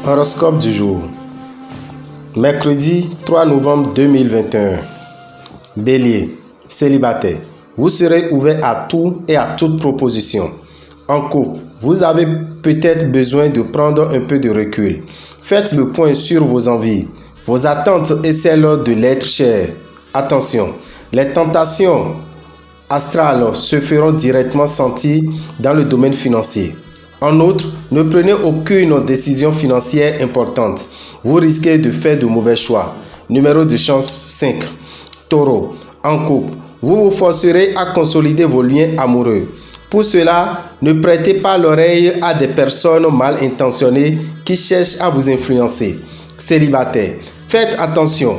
Horoscope du jour. Mercredi 3 novembre 2021. Bélier, célibataire. Vous serez ouvert à tout et à toute proposition. En couple, vous avez peut-être besoin de prendre un peu de recul. Faites le point sur vos envies, vos attentes et celles de l'être cher. Attention, les tentations astrales se feront directement sentir dans le domaine financier. En outre, ne prenez aucune décision financière importante. Vous risquez de faire de mauvais choix. Numéro de chance 5. Taureau, en couple, vous vous forcerez à consolider vos liens amoureux. Pour cela, ne prêtez pas l'oreille à des personnes mal intentionnées qui cherchent à vous influencer. Célibataire, faites attention.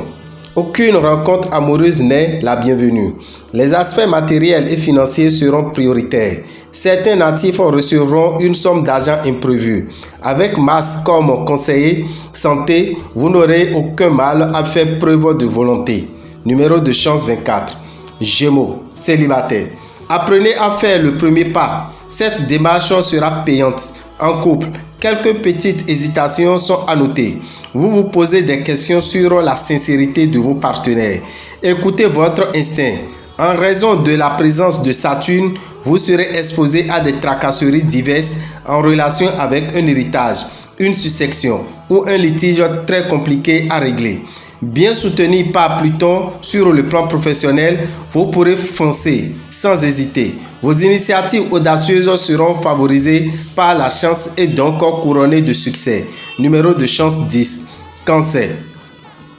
Aucune rencontre amoureuse n'est la bienvenue. Les aspects matériels et financiers seront prioritaires. Certains natifs recevront une somme d'argent imprévue. Avec Mars comme conseiller santé, vous n'aurez aucun mal à faire preuve de volonté. Numéro de chance 24. Gémeaux, célibataire. Apprenez à faire le premier pas. Cette démarche sera payante. En couple, quelques petites hésitations sont à noter. Vous vous posez des questions sur la sincérité de vos partenaires. Écoutez votre instinct. En raison de la présence de Saturne, vous serez exposé à des tracasseries diverses en relation avec un héritage, une succession ou un litige très compliqué à régler. Bien soutenu par Pluton sur le plan professionnel, vous pourrez foncer sans hésiter. Vos initiatives audacieuses seront favorisées par la chance et donc couronnées de succès. Numéro de chance 10. Cancer.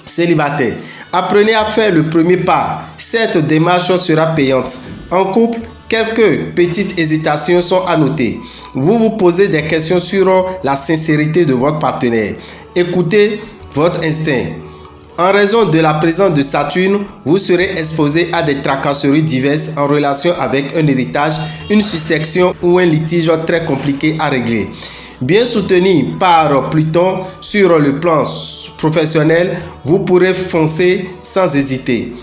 Célibataire. Apprenez à faire le premier pas. Cette démarche sera payante. En couple, quelques petites hésitations sont à noter. Vous vous posez des questions sur la sincérité de votre partenaire. Écoutez votre instinct. En raison de la présence de Saturne, vous serez exposé à des tracasseries diverses en relation avec un héritage, une succession ou un litige très compliqué à régler. Bien soutenu par Pluton sur le plan professionnel, vous pourrez foncer sans hésiter.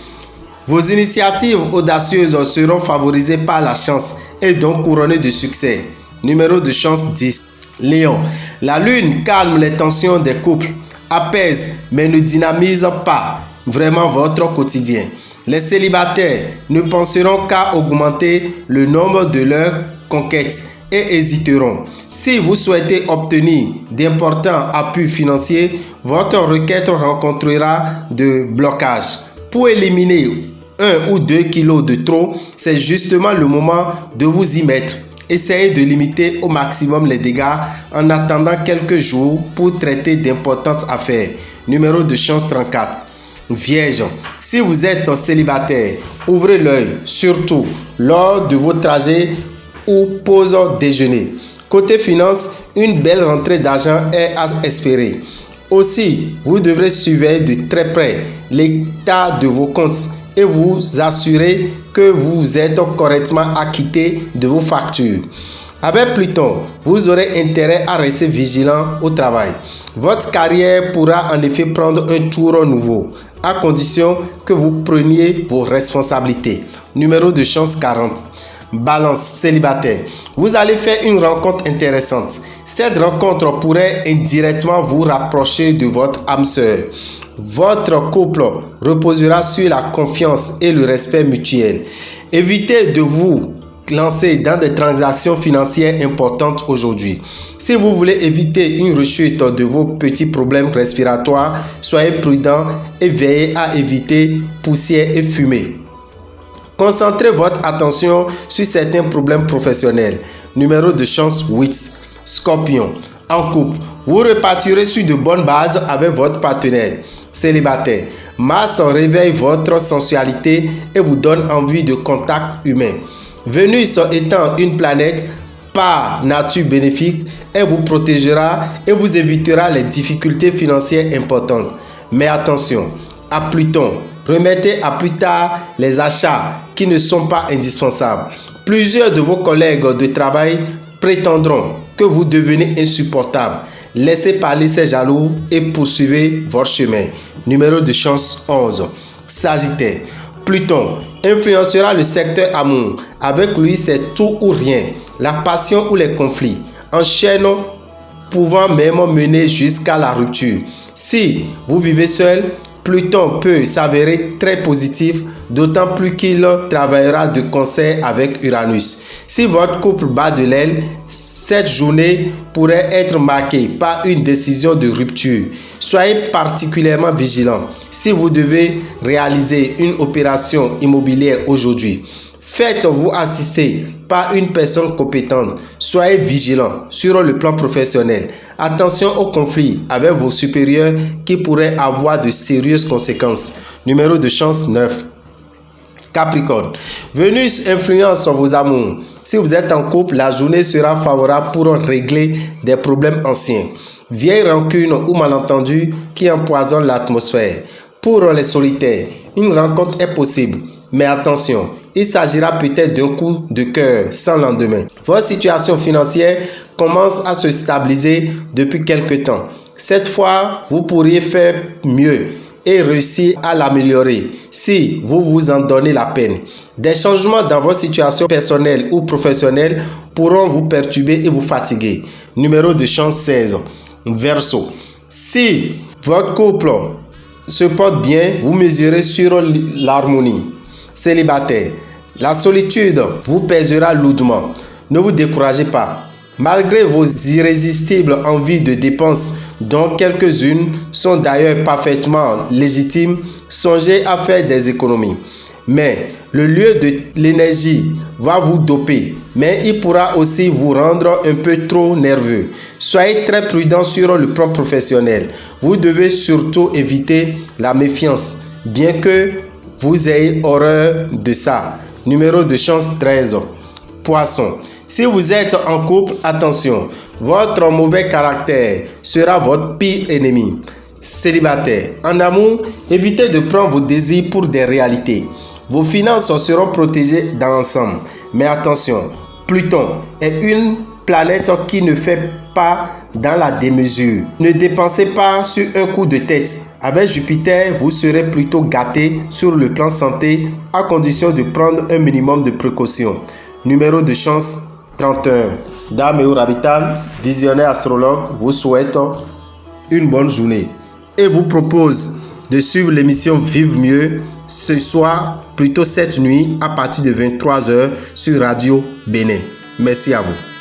Vos initiatives audacieuses seront favorisées par la chance et donc couronnées de succès. Numéro de chance 10. Lion. La lune calme les tensions des couples, apaise mais ne dynamise pas vraiment votre quotidien. Les célibataires ne penseront qu'à augmenter le nombre de leurs conquêtes et hésiteront. Si vous souhaitez obtenir d'importants appuis financiers, votre requête rencontrera de blocages. Pour éliminer 1 ou 2 kilos de trop, c'est justement le moment de vous y mettre. Essayez de limiter au maximum les dégâts en attendant quelques jours pour traiter d'importantes affaires. Numéro de chance 34. Vierge, si vous êtes célibataire, ouvrez l'œil, surtout lors de vos trajets ou pauses déjeuner. Côté finance, une belle rentrée d'argent est à espérer. Aussi, vous devrez surveiller de très près l'état de vos comptes et vous assurer que vous êtes correctement acquitté de vos factures. Avec Pluton, vous aurez intérêt à rester vigilant au travail. Votre carrière pourra en effet prendre un tour nouveau, à condition que vous preniez vos responsabilités. Numéro de chance 40. Balance, célibataire. Vous allez faire une rencontre intéressante. Cette rencontre pourrait indirectement vous rapprocher de votre âme sœur. Votre couple reposera sur la confiance et le respect mutuel. Évitez de vous lancer dans des transactions financières importantes aujourd'hui. Si vous voulez éviter une rechute de vos petits problèmes respiratoires, soyez prudent et veillez à éviter poussière et fumée. Concentrez votre attention sur certains problèmes professionnels. Numéro de chance 8. Scorpion. En couple, vous repartirez sur de bonnes bases avec votre partenaire. Célibataire. Mars réveille votre sensualité et vous donne envie de contact humain. Vénus étant une planète par nature bénéfique, elle vous protégera et vous évitera les difficultés financières importantes. Mais attention, à Pluton, remettez à plus tard les achats qui ne sont pas indispensables. Plusieurs de vos collègues de travail prétendront que vous devenez insupportable. Laissez parler ces jaloux et poursuivez votre chemin. Numéro de chance 11. Sagittaire. Pluton influencera le secteur amour. Avec lui, c'est tout ou rien. La passion ou les conflits. Enchaîne pouvant même mener jusqu'à la rupture. Si vous vivez seul, Pluton peut s'avérer très positif, d'autant plus qu'il travaillera de concert avec Uranus. Si votre couple bat de l'aile, cette journée pourrait être marquée par une décision de rupture. Soyez particulièrement vigilant. Si vous devez réaliser une opération immobilière aujourd'hui, faites-vous assister par une personne compétente. Soyez vigilant sur le plan professionnel. Attention aux conflits avec vos supérieurs qui pourraient avoir de sérieuses conséquences. Numéro de chance 9. Capricorne. Vénus influence vos amours. Si vous êtes en couple, la journée sera favorable pour régler des problèmes anciens. Vieilles rancunes ou malentendus qui empoisonnent l'atmosphère. Pour les solitaires, une rencontre est possible. Mais attention, il s'agira peut-être d'un coup de cœur sans lendemain. Votre situation financière commence à se stabiliser depuis quelque temps. Cette fois, vous pourriez faire mieux et réussir à l'améliorer si vous vous en donnez la peine. Des changements dans votre situation personnelle ou professionnelle pourront vous perturber et vous fatiguer. Numéro de chance 16. Verseau. Si votre couple se porte bien, vous mesurez sur l'harmonie. Célibataire. La solitude vous pèsera lourdement. Ne vous découragez pas. Malgré vos irrésistibles envies de dépenses, dont quelques-unes sont d'ailleurs parfaitement légitimes, songez à faire des économies. Mais le lieu de l'énergie va vous doper, mais il pourra aussi vous rendre un peu trop nerveux. Soyez très prudent sur le plan professionnel. Vous devez surtout éviter la méfiance, bien que vous ayez horreur de ça. Numéro de chance 13. Poisson. Si vous êtes en couple, attention, votre mauvais caractère sera votre pire ennemi. Célibataire. En amour, évitez de prendre vos désirs pour des réalités. Vos finances seront protégées dans l'ensemble. Mais attention, Pluton est une planète qui ne fait pas dans la démesure. Ne dépensez pas sur un coup de tête. Avec Jupiter, vous serez plutôt gâté sur le plan santé à condition de prendre un minimum de précautions. Numéro de chance 31. Dame et Rabital, visionnaire astrologue, vous souhaite une bonne journée et vous propose de suivre l'émission Vive Mieux ce soir, plutôt cette nuit à partir de 23h sur Radio Bénin. Merci à vous.